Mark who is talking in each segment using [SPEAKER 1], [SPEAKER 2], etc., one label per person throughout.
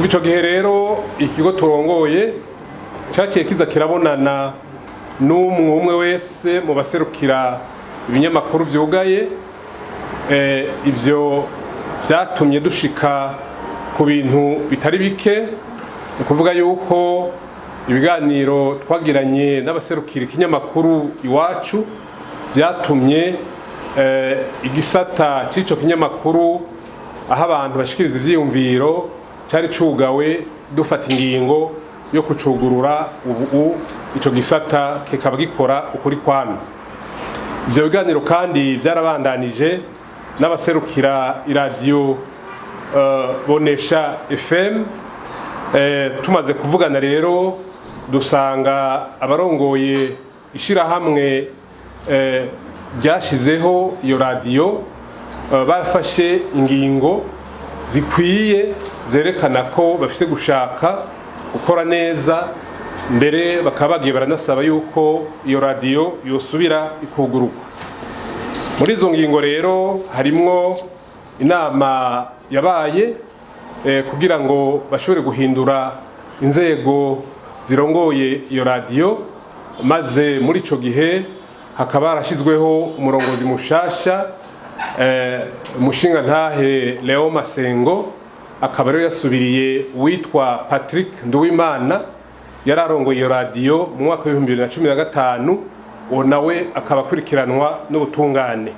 [SPEAKER 1] kuva ico gihe rero ikigo turongoye cyaciye kiza kirabonana n'umwe wese mu baserukira ibinyamakuru vyugaye. Ivyo vyatumye dushika ku bintu bitari bike, ni kuvuga yuko ibiganiro twagiranye n'abaserukira ikinyamakuru Iwacu vyatumye igisata c'ico kinyamakuru aho abantu bashikiriza ivyiyumviro cari cugawe, dufata ingingo yo kucugurura. Ubu ico gisata kikaba gikora ukuri kwami. Ivyo biganiro kandi vyarabandanije n'abaserukira iradiyo Bonesha FM. Tumaze kuvugana rero dusanga abarongoye ishirahamwe byashizeho iyo radiyo barafashe ingingo zikwiye zerekana ko bafise gushaka gukora neza, mbere bakaba bagiye baranasaba yuko iyo radiyo yosubira ikugururwa. Muri izo ngingo rero harimwo inama yabaye kugira ngo bashobore guhindura inzego zirongoye iyo radiyo, maze muri ico gihe hakaba harashizweho umurongozi mushasha, umushingantahe Leo Masengo, akaba rero yasubiriye uwitwa Patrick Nduwimana yararongoye iyo radiyo mu mwaka wa 2015. uwo nawe akaba akurikiranwa n'ubutungane.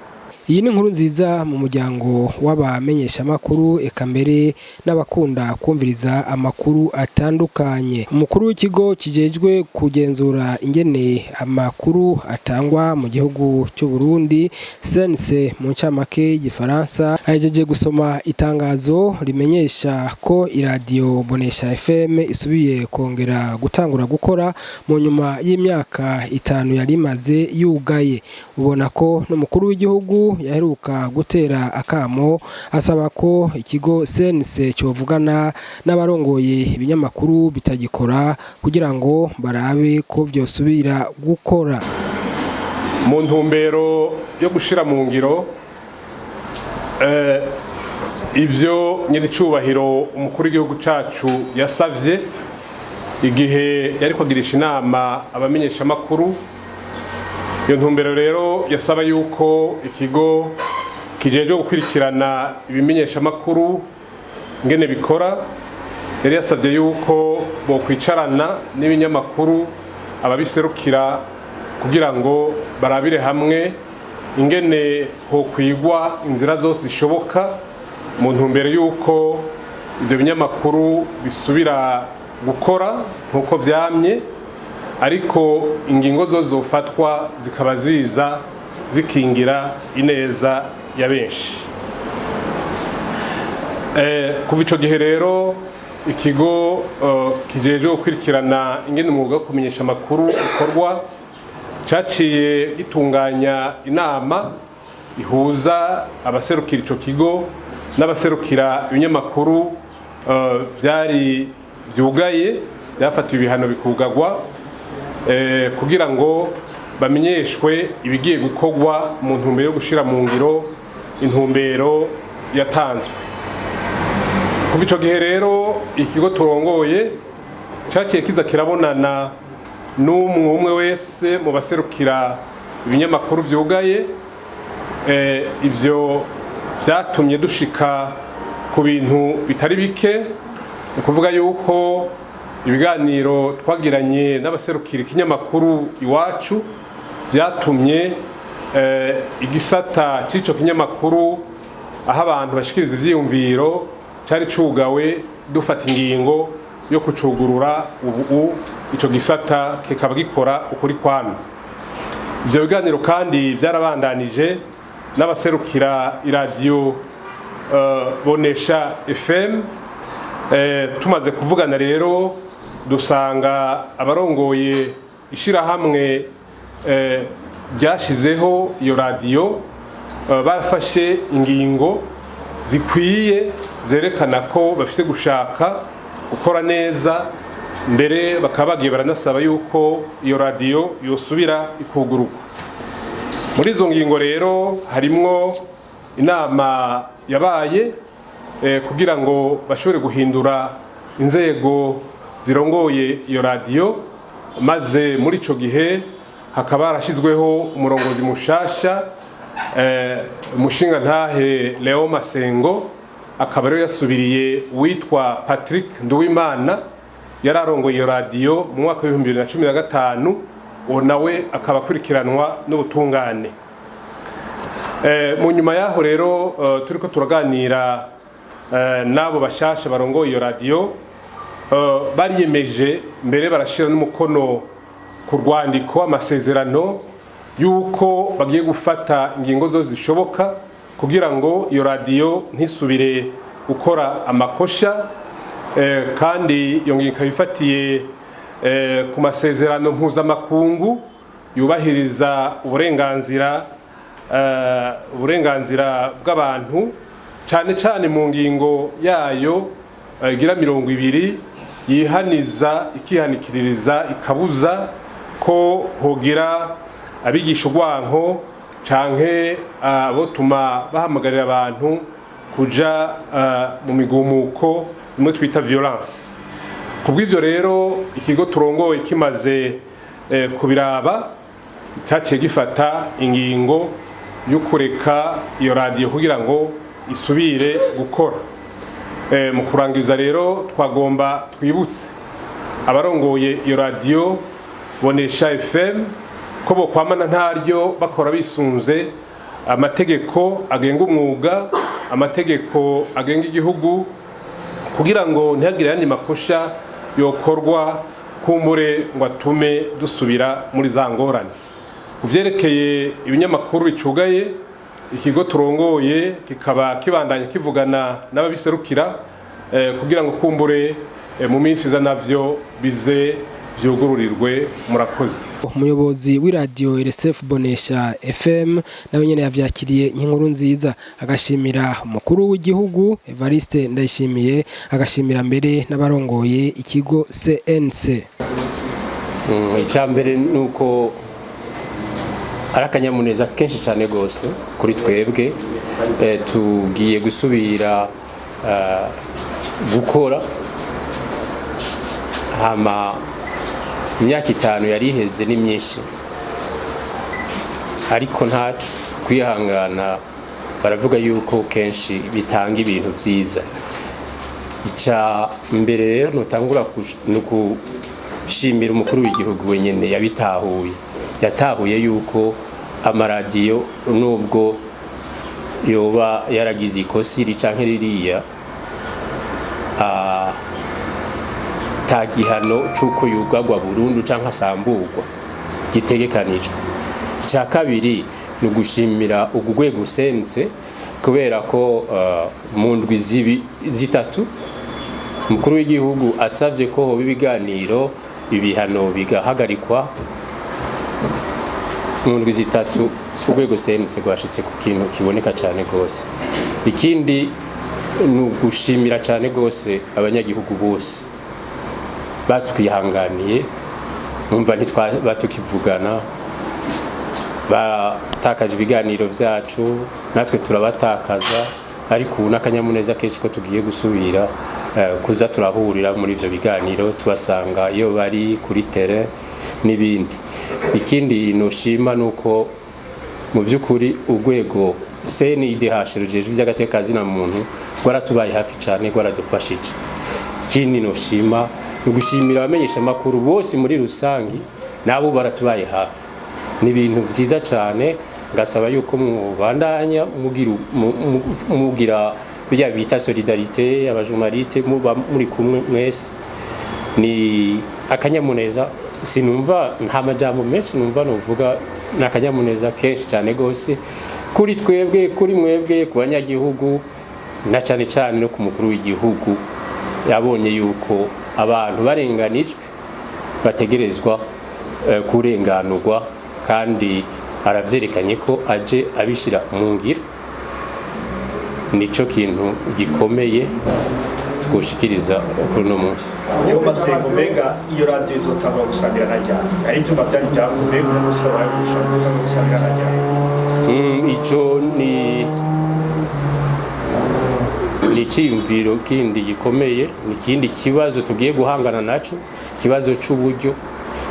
[SPEAKER 2] Iyi ni inkuru nziza mu muryango w'abamenyesha makuru, eka mbere n'abakunda kumviriza amakuru atandukanye. Umukuru w'ikigo kijejwe kugenzura ingene amakuru atangwa mu gihugu cy'u Burundi, CNC mu ncamake y'igifaransa, ahejeje gusoma itangazo rimenyesha ko iradiyo Bonesha FM isubiye kongera gutangura gukora mu nyuma y'imyaka 5 yari imaze yugaye. Ubona ko n'umukuru w'igihugu yaheruka gutera akamo asaba ko ikigo CNC cyovugana n'abarongoye ibinyamakuru bitagikora kugira ngo barabe ko vyosubira gukora.
[SPEAKER 1] Mu ntumbero yo gushira mu ngiro ivyo nyiricubahiro umukuru w'igihugu cacu yasavye igihe yariko agirisha inama abamenyesha makuru, iyo ntumbero rero yasaba yuko ikigo kijejwe gukurikirana ibimenyesha makuru ngene bikora, yari yasabye yuko bokwicarana n'ibinyamakuru ababiserukira kugira ngo barabire hamwe ingene hokwigwa inzira zose zishoboka mu ntumbero yuko ivyo binyamakuru bisubira gukora nkuko vyamye, ariko ingingo zo zofatwa zikaba ziza zikingira ineza ya benshi. Kuva ico gihe rero ikigo kijejwe gukurikirana ingene umwuga wo kumenyesha amakuru ukorwa caciye gitunganya inama ihuza abaserukira ico kigo n'abaserukira ibinyamakuru vyari vyugaye byafatiwe ibihano bikugagwa, kugira ngo bamenyeshwe ibigiye gukorwa mu ntumbero yo gushira mu ngiro intumbero yatanzwe. Kuva ico gihe rero ikigo turongoye cyaciye kiza kirabonana n'umwe wese mu baserukira ibinyamakuru vyugaye. Ivyo vyatumye dushika ku bintu bitari bike, ni kuvuga yuko ibiganiro twagiranye n'abaserukira ikinyamakuru Iwacu vyatumye igisata c'ico kinyamakuru aho abantu bashikiriza ivyiyumviro cari cugawe, dufata ingingo yo kucugurura. Ubu ico gisata kikaba gikora ukuri kwami. Ivyo biganiro kandi vyarabandanije n'abaserukira iradiyo Bonesha FM. Tumaze kuvugana rero dusanga abarongoye ishirahamwe byashizeho iyo radiyo barafashe ingingo zikwiye zerekana ko bafise gushaka gukora neza, mbere bakaba bagiye baranasaba yuko iyo radiyo yosubira ikugururwa. Muri izo ngingo rero harimwo inama yabaye kugira ngo bashobore guhindura inzego zirongoye iyo radiyo, maze muri ico gihe hakaba harashyizweho umurongozi mushasha umushingantahe Leo Masengo, akaba rero yasubiriye witwa Patrick Nduwimana yari arongoye iyo radiyo mu mwaka wa 2015, uwo nawe akaba akurikiranwa n'ubutungane. Mu nyuma yaho rero turiko turaganira n'abo bashasha barongoye iyo radiyo, bariyemeje mbere barashira n'umukono ku rwandiko amasezerano yuko bagiye gufata ingingo zose zishoboka kugira ngo iyo radiyo ntisubire gukora amakosha, kandi iyo ngingo ikaba ifatiye ku masezerano mpuzamakungu yubahiriza uburenganzira bw'abantu, cyane cyane mu ngingo yayo igira 20 yihaniza ikihanikiririza ikabuza ko hogira abigisha urwanko canke abotuma bahamagarira abantu kuja mu migumuko imwe twita violence. Kubw'ivyo rero ikigo turongoye kimaze kubiraba cyaciye gifata ingingo yo kureka iyo radiyo kugira ngo isubire gukora. Mu kurangiza rero twagomba twibutse abarongoye iyo radiyo Bonesha FM ko bokwamana ntaryo bakora bisunze amategeko agenga umwuga, amategeko agenga igihugu, kugira ngo ntihagire yandi makosha yokorwa kumbure ngo atume dusubira muri za ngorane. Kuvyerekeye ibinyamakuru bicugaye, ikigo turongoye kikaba kibandanye kivugana n'ababiserukira kugira ngo kumbure mu minsi za navyo bize vyugururirwe. Murakoze.
[SPEAKER 2] Umuyobozi w'iradiyo RSF Bonesha FM nawe nyene yavyakiriye nk'inkuru nziza, agashimira umukuru w'igihugu Evariste Ndayishimiye, agashimira mbere n'abarongoye ikigo CNC.
[SPEAKER 3] Icambere nuko arakanyamuneza kenshi cyane gose kuri twebwe, tugiye gusubira gukora. Hama imyaka 5 yari iheze ni myinshi, ariko ntacu kwihangana. Baravuga yuko kenshi bitanga ibintu vyiza. Ica mbere rero notangura nukushimira umukuru w'igihugu wenyene yatahuye yuko amaradiyo nubwo yoba yaragize ikosi canke ririya, ta gihano c'uko yugagwa burundu canke asamburwa gitegekanijwe. Ica kabiri ni ugushimira urwego sense, kubera ko mu ndwi zitatu umukuru w'igihugu asavye ko hoba ibiganiro, ibihano bigahagarikwa. Mu ndwi zitatu urwego sense rwashitse ku kintu kiboneka cyane gose. Ikindi ni ugushimira cyane gose abanyagihugu bose batwihanganiye, numva batukivugana, batakaje ibiganiro vyacu, natwe turabatakaza, ariko ubu n'akanyamuneza kenshi ko tugiye gusubira kuza turahurira muri ivyo biganiro, tubasanga iyo bari kuri terrain n'ibindi. Ikindi noshima nuko mu vy'ukuri urwego CNIDH rujeje vy'agatekazi na muntu rwaratubaye hafi cyane, rwaradufashije. Ikindi noshima nugushimira abamenyesha makuru bose muri rusangi, nabo baratubaye hafi. Ni ibintu vyiza cyane, ngasaba yuko mubandanya mugira bijya bita solidarité, abajournaliste muba muri kumwe mwese. Ni akanyamuneza, sinumva nta majambo menshi numva novuga, nakanyamuneza kenshi cyane gose kuri twebwe, kuri mwebwe, ku banyagihugu, na cyane cyane no ku mukuru w'igihugu. Yabonye yuko abantu barenganijwe bategerezwa kurenganurwa, kandi aravyerekanye ko aje abishira mu ngiro. Nico kintu gikomeye twoshikiriza kuri no munsi.
[SPEAKER 4] Niyo Masengo mbega iyo radio izotangwa gusambira najyana, ari cyo bavyari byavuye mu munsi wa gushaka gusambira najyana.
[SPEAKER 3] Ico ni ni icyiyumviro kindi gikomeye, ni ikindi kibazo tugiye guhangana naco, ikibazo c'uburyo,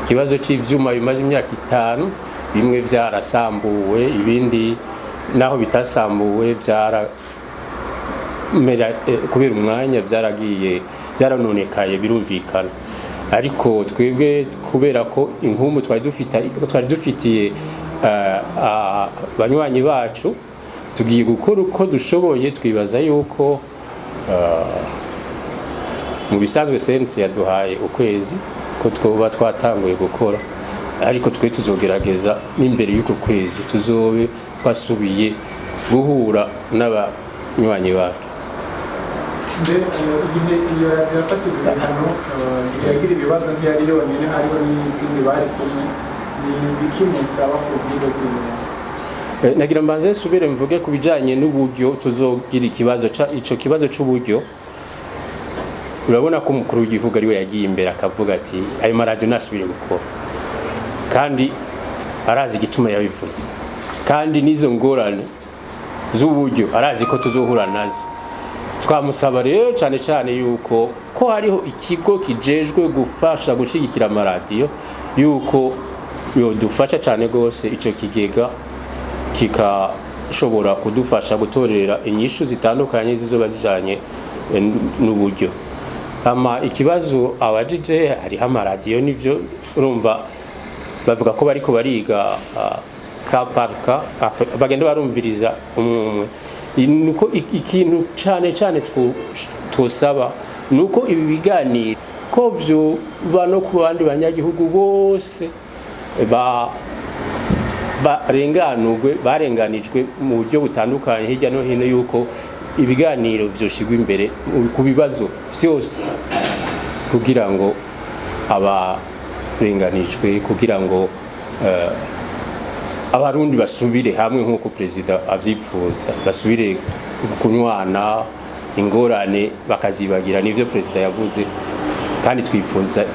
[SPEAKER 3] ikibazo c'ivyuma bimaze imyaka 5, bimwe vyarasambuwe, ibindi naho bitasambuwe vyara kubera umwanya byaranonekaye birumvikana. Ariko twebwe kubera ko inkumbu twari dufitiye banywanyi bacu, tugiye gukora uko dushoboye. Twibaza yuko mu bisanzwe sense yaduhaye ukwezi ko twoba twatanguye gukora, ariko twe tuzogerageza n'imbere y'uko kwezi tuzobe twasubiye guhura n'abanywanyi bacu.
[SPEAKER 5] Igihe iyo yafata ibihano yagira ibibazo ntiyari yonyine, hariho n'izindi bari kumwe, ni bikimusaba ku bwiza z'ibintu.
[SPEAKER 3] Nagira mbanze nsubire mvuge ku bijanye n'uburyo tuzogira ico kibazo c'uburyo. Urabona ko umukuru w'igihugu ari we yagiye imbere akavuga ati ayo maradiyo nasubire gukora, kandi arazi igituma yabivuze, kandi n'izo ngorane z'uburyo arazi ko tuzohura nazo. Twamusaba rero cyane cyane yuko ko hariho ikigo kijejwe gufasha gushigikira amaradiyo, yuko yodufasha cyane gose ico kigega kikashobora kudufasha gutorera inyishu zitandukanye zizoba zijanye n'uburyo. Ikibazo abajije hariho amaradiyo, nivyo urumva bavuga ko bariko bariga kaparka bagenda barumviriza umwe. Nuko ikintu cyane twosaba nuko ibi biganiro ko byo bano ku bandi banyagihugu bose barenganijwe mu buryo butandukanye hirya no hino, yuko ibiganiro byoshigwa imbere ku bibazo byose, kugira ngo abarenganijwe, kugira ngo abarundi basubire hamwe nk'uko perezida avyifuza, basubire kunywana, ingorane bakazibagira, nivyo perezida yavuze. Kandi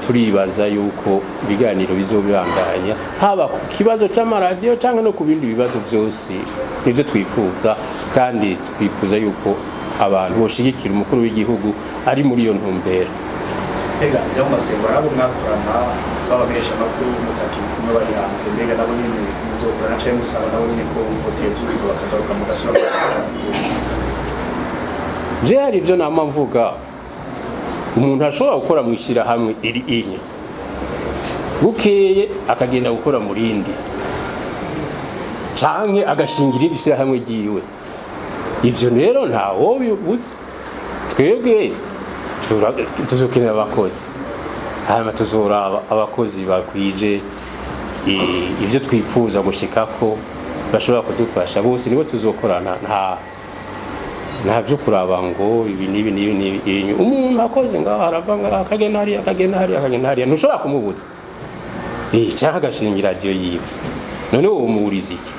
[SPEAKER 3] turibaza yuko ibiganiro bizobandanya, haba ku kibazo c'amaradiyo cyangwa no ku bindi bibazo byose, nivyo twifuza. Kandi twifuza yuko abantu boshigikira umukuru w'igihugu ari muri iyo ntumbero.
[SPEAKER 4] Ega yo masengo arabo mwakorana babamenyesha makuru mutaki kumwe bari hanze, mbega nabo nyine muzokorana cyane musaba nabo nyine ko hoteza ubwo bakagaruka mu gasoro.
[SPEAKER 3] Je hari ivyo nama mvuga, umuntu ashobora gukora mu ishyirahamwe iri inye, bukeye akagenda gukora mu rindi, canke agashingira irindi shyirahamwe ryiwe. Ivyo rero ntawo bibuze. Twebwe tuzokenera abakozi, hanyuma tuzoraba abakozi bakwije ivyo twifuza gushikako bashobora kudufasha, bose nibo tuzokorana. Nta byo kuraba ngo ibi nibi. Umuntu akoze ngaho arava ngaho akagenda hariya, ntushobora kumubuza canke agashingira radiyo yiwe. None uwo muwuriza iki?